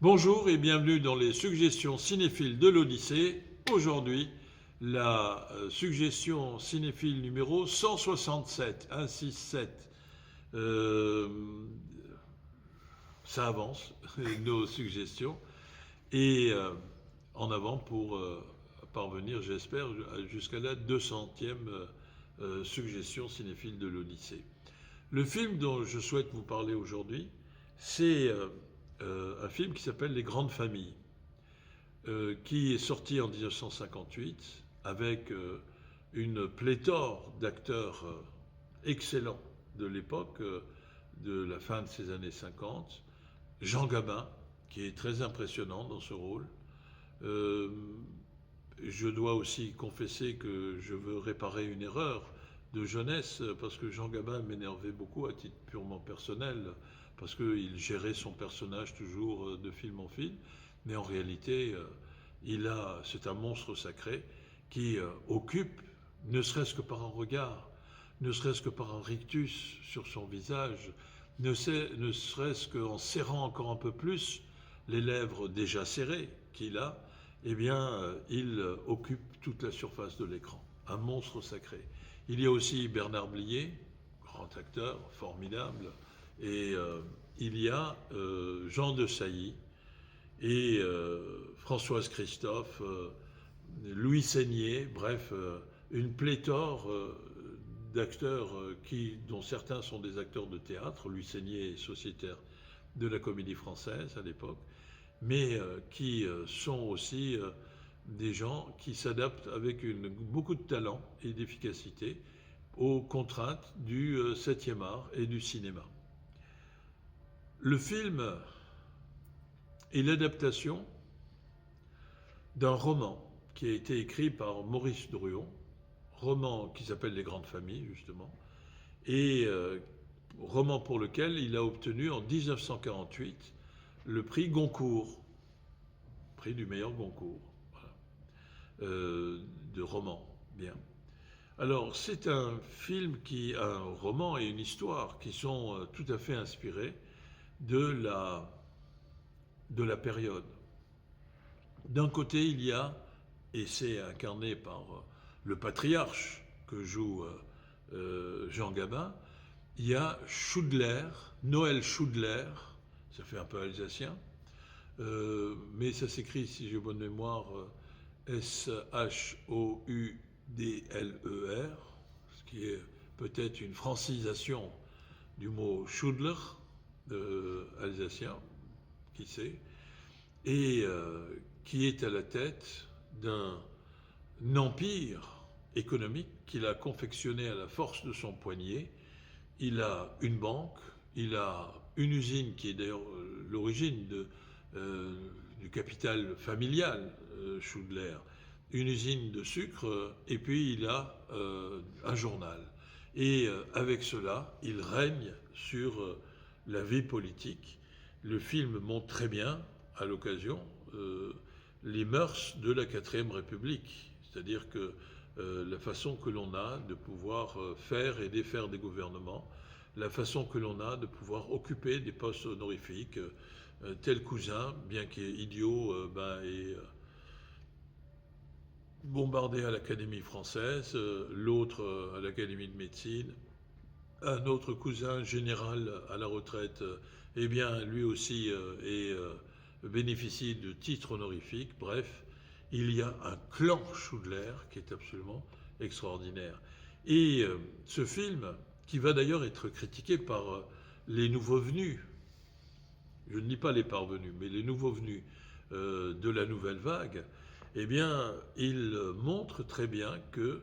Bonjour et bienvenue dans les suggestions cinéphiles de l'Odyssée. Aujourd'hui, la suggestion cinéphile numéro 167, 167. Euh, Ça avance, nos suggestions. Et en avant pour parvenir, j'espère, jusqu'à la 200e suggestion cinéphile de l'Odyssée. Le film dont je souhaite vous parler aujourd'hui, c'est un film qui s'appelle Les Grandes Familles, qui est sorti en 1958 avec une pléthore d'acteurs excellents de l'époque, de la fin de ces années 50. Jean Gabin, qui est très impressionnant dans ce rôle. Euh, je dois aussi confesser que je veux réparer une erreur de jeunesse, parce que Jean Gabin m'énervait beaucoup à titre purement personnel, parce qu'il gérait son personnage toujours de film en film, mais en réalité, c'est un monstre sacré qui occupe, ne serait-ce que par un regard, ne serait-ce que par un rictus sur son visage, ne serait-ce qu'en serrant encore un peu plus les lèvres déjà serrées qu'il a, eh bien, il occupe toute la surface de l'écran. Un monstre sacré. Il y a aussi Bernard Blier, grand acteur, formidable, et il y a Jean de Sailly et Françoise Christophe, Louis Seigné, bref, une pléthore d'acteurs dont certains sont des acteurs de théâtre. Louis Seigné est sociétaire de la Comédie Française à l'époque, mais qui sont aussi des gens qui s'adaptent avec beaucoup de talent et d'efficacité aux contraintes du 7e art et du cinéma. Le film est l'adaptation d'un roman qui a été écrit par Maurice Druon, roman qui s'appelle Les Grandes Familles, justement, et roman pour lequel il a obtenu en 1948 le prix Goncourt, prix du meilleur Goncourt, voilà, de roman, bien. Alors, c'est un roman et une histoire qui sont tout à fait inspirés de la période. D'un côté, il y a, et c'est incarné par le patriarche que joue Jean Gabin, il y a Schoudler, Noël Schoudler, ça fait un peu alsacien, mais ça s'écrit, si j'ai bonne mémoire, Schoudler, ce qui est peut-être une francisation du mot Schudler, alsacien, qui sait, et qui est à la tête d'un empire économique qu'il a confectionné à la force de son poignet. Il a une banque, il a une usine qui est d'ailleurs l'origine du capital familial Schoudler, une usine de sucre, et puis il a un journal. Et avec cela, il règne sur la vie politique. Le film montre très bien, à l'occasion, les mœurs de la 4ème République, c'est-à-dire que la façon que l'on a de pouvoir faire et défaire des gouvernements, la façon que l'on a de pouvoir occuper des postes honorifiques, tel cousin, bien qu'il est idiot, est bombardé à l'Académie française, l'autre à l'Académie de médecine, un autre cousin général à la retraite, eh bien lui aussi bénéficie de titres honorifiques. Bref, il y a un clan Schoudler qui est absolument extraordinaire. Et ce film, qui va d'ailleurs être critiqué par les nouveaux venus, je ne dis pas les parvenus, mais les nouveaux venus de la nouvelle vague, eh bien, il montre très bien que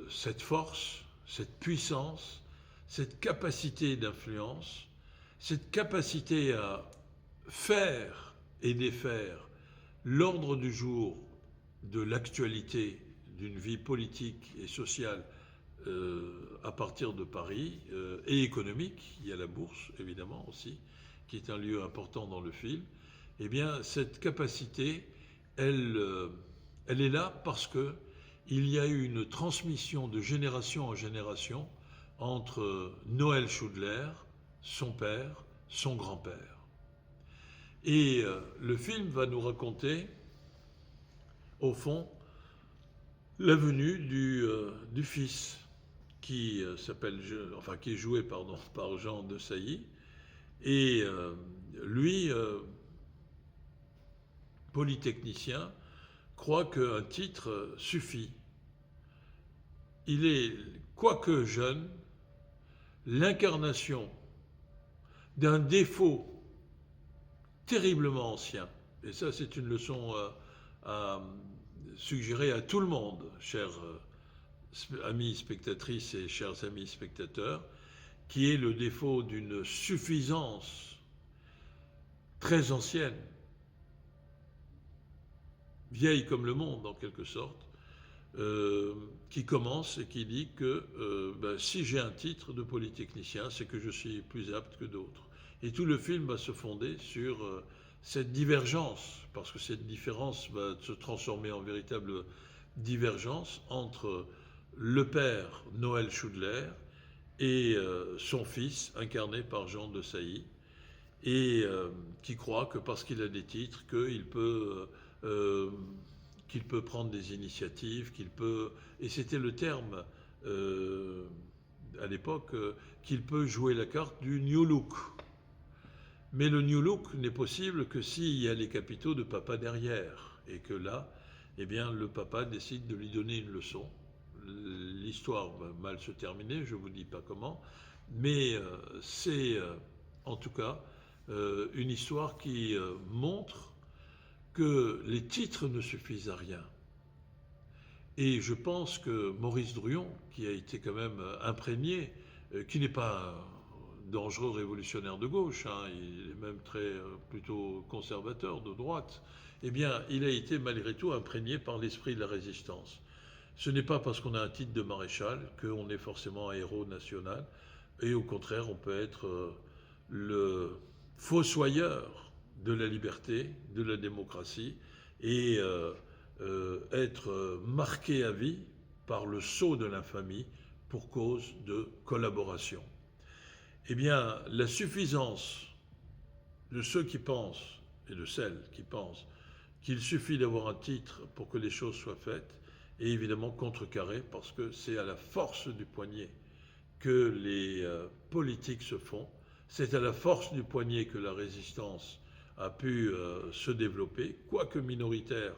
cette force, cette puissance, cette capacité d'influence, cette capacité à faire et défaire l'ordre du jour de l'actualité d'une vie politique et sociale à partir de Paris, et économique, il y a la bourse évidemment aussi, qui est un lieu important dans le film, eh bien cette capacité, elle est là parce que il y a eu une transmission de génération en génération entre Noël Schoudler, son père, son grand-père. Et le film va nous raconter, au fond, la venue du fils qui qui est joué par Jean de Sailly. Et lui, polytechnicien, croit qu'un titre suffit. Il est, quoique jeune, l'incarnation d'un défaut terriblement ancien. Et ça, c'est une leçon à suggérer à tout le monde, chers amis spectatrices et chers amis spectateurs, qui est le défaut d'une suffisance très ancienne, vieille comme le monde en quelque sorte, qui commence et qui dit que si j'ai un titre de polytechnicien, c'est que je suis plus apte que d'autres. Et tout le film va se fonder sur cette divergence, parce que cette différence va se transformer en véritable divergence entre le père Noël Schudler et son fils, incarné par Jean de Sailly, et qui croit que parce qu'il a des titres, qu'il peut prendre des initiatives, et c'était le terme à l'époque, qu'il peut jouer la carte du New Look. Mais le New Look n'est possible que s'il y a les capitaux de papa derrière, et que là, eh bien, le papa décide de lui donner une leçon. L'histoire va mal se terminer, je ne vous dis pas comment, mais c'est en tout cas une histoire qui montre que les titres ne suffisent à rien. Et je pense que Maurice Druon, qui a été quand même imprégné, qui n'est pas un dangereux révolutionnaire de gauche, il est même plutôt conservateur de droite, eh bien, il a été malgré tout imprégné par l'esprit de la résistance. Ce n'est pas parce qu'on a un titre de maréchal qu'on est forcément un héros national, et au contraire, on peut être le fossoyeur de la liberté, de la démocratie, et être marqué à vie par le sceau de l'infamie pour cause de collaboration. Eh bien, la suffisance de ceux qui pensent, et de celles qui pensent, qu'il suffit d'avoir un titre pour que les choses soient faites, est évidemment contrecarrée, parce que c'est à la force du poignet que les politiques se font, c'est à la force du poignet que la résistance a pu se développer, quoique minoritaire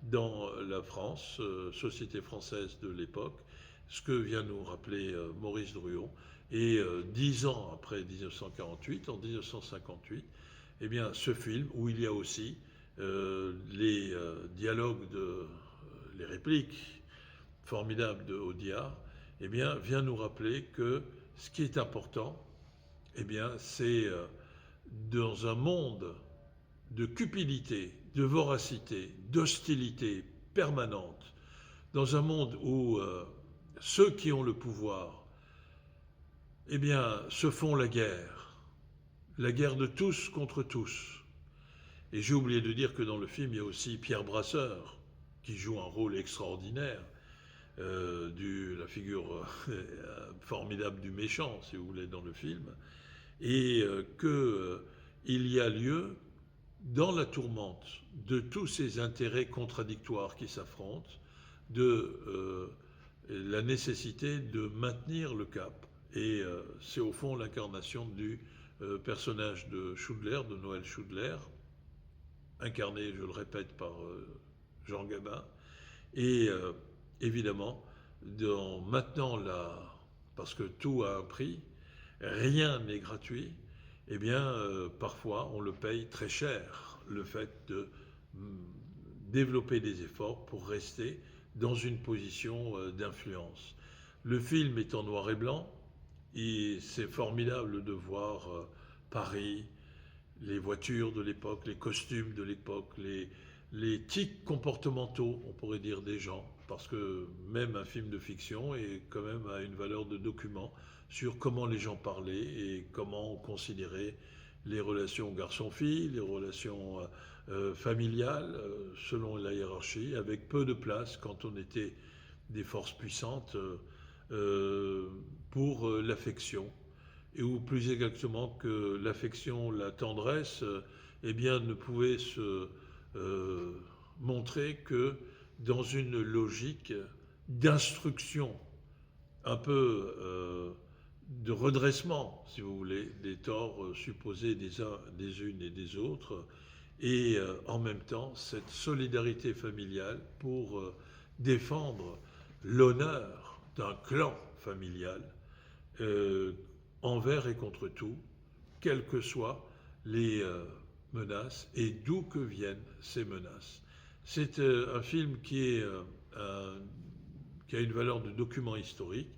dans la France, société française de l'époque, ce que vient nous rappeler Maurice Druon. Et 10 ans après 1948, en 1958, eh bien, ce film, où il y a aussi les dialogues, les répliques formidables de Audiard, eh bien, vient nous rappeler que ce qui est important, eh bien, c'est dans un monde de cupidité, de voracité, d'hostilité permanente, dans un monde où ceux qui ont le pouvoir, eh bien, se font la guerre de tous contre tous. Et j'ai oublié de dire que dans le film, il y a aussi Pierre Brasseur, qui joue un rôle extraordinaire, la figure formidable du méchant, si vous voulez, dans le film, et qu'il y a lieu, dans la tourmente de tous ces intérêts contradictoires qui s'affrontent, de la nécessité de maintenir le cap. Et c'est au fond l'incarnation du personnage de Schudler, de Noël Schudler, incarné, je le répète, par Jean Gabin. Et évidemment, maintenant, parce que tout a un prix, rien n'est gratuit, eh bien, parfois, on le paye très cher, le fait de développer des efforts pour rester dans une position d'influence. Le film est en noir et blanc, et c'est formidable de voir Paris, les voitures de l'époque, les costumes de l'époque, les tics comportementaux, on pourrait dire, des gens, parce que même un film de fiction est quand même à une valeur de document sur comment les gens parlaient et comment on considérait les relations garçon-fille, les relations familiales, selon la hiérarchie, avec peu de place quand on était des forces puissantes pour l'affection. et ou plus exactement que l'affection, la tendresse, eh bien, ne pouvait se euh, montrer que dans une logique d'instruction, un peu de redressement, si vous voulez, des torts supposés des unes et des autres, et en même temps cette solidarité familiale pour défendre l'honneur d'un clan familial euh, envers et contre tout, quelles que soient les menaces et d'où que viennent ces menaces. C'est un film qui a une valeur de document historique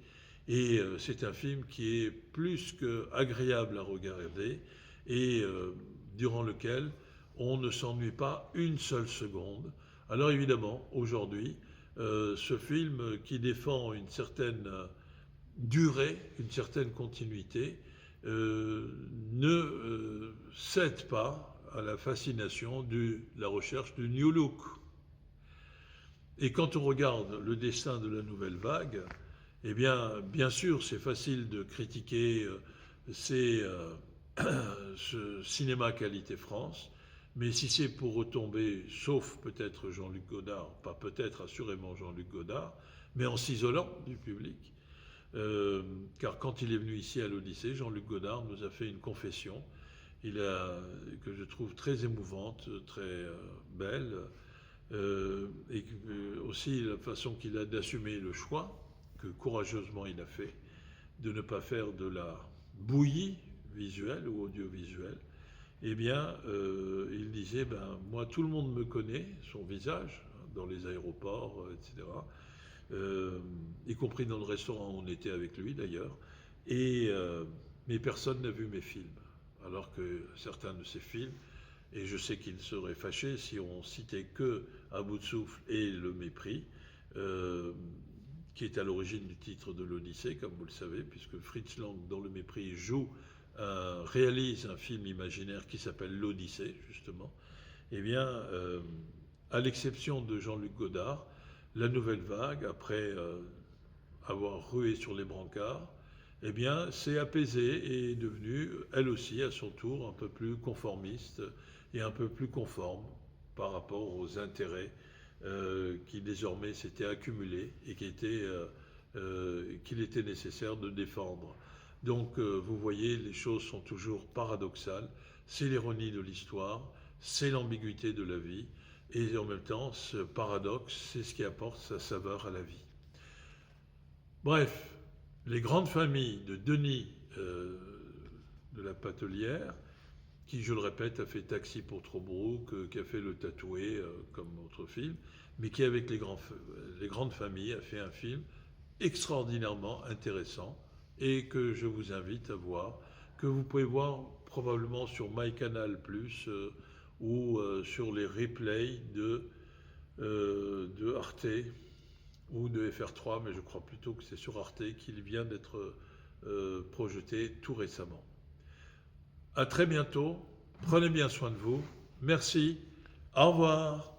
et c'est un film qui est plus que agréable à regarder et durant lequel on ne s'ennuie pas une seule seconde. Alors évidemment, aujourd'hui, ce film qui défend une certaine durée, une certaine continuité, ne cède pas à la fascination de la recherche du New Look. Et quand on regarde le destin de la nouvelle vague, eh bien sûr, c'est facile de critiquer ce cinéma qualité France, mais si c'est pour retomber, sauf peut-être Jean-Luc Godard, pas peut-être, assurément Jean-Luc Godard, mais en s'isolant du public, car quand il est venu ici à l'Odyssée, Jean-Luc Godard nous a fait une confession que je trouve très émouvante, très belle, et aussi la façon qu'il a d'assumer le choix que courageusement il a fait de ne pas faire de la bouillie visuelle ou audiovisuelle. Eh bien, il disait, moi tout le monde me connaît, son visage, dans les aéroports, etc., y compris dans le restaurant où on était avec lui d'ailleurs, mais personne n'a vu mes films, alors que certains de ces films, et je sais qu'il serait fâché si on citait que À bout de souffle et Le mépris, qui est à l'origine du titre de l'Odyssée, comme vous le savez, puisque Fritz Lang, dans Le mépris, réalise un film imaginaire qui s'appelle L'Odyssée, justement. Eh bien, à l'exception de Jean-Luc Godard, la nouvelle vague, après avoir rué sur les brancards, eh bien, s'est apaisée et est devenue, elle aussi, à son tour, un peu plus conformiste et un peu plus conforme par rapport aux intérêts qui désormais s'étaient accumulés et qu'il était nécessaire de défendre. Donc, vous voyez, les choses sont toujours paradoxales. C'est l'ironie de l'histoire, c'est l'ambiguïté de la vie, et en même temps, ce paradoxe, c'est ce qui apporte sa saveur à la vie. Bref, les grandes familles de Denis de la Patelière, qui, je le répète, a fait Taxi pour Tobruk, qui a fait Le Tatoué, comme autre film, mais qui, avec les grandes familles, a fait un film extraordinairement intéressant et que je vous invite à voir, que vous pouvez voir probablement sur MyCanal+, ou sur les replays de Arte ou de FR3, mais je crois plutôt que c'est sur Arte qu'il vient d'être projeté tout récemment. À très bientôt, prenez bien soin de vous, merci, au revoir.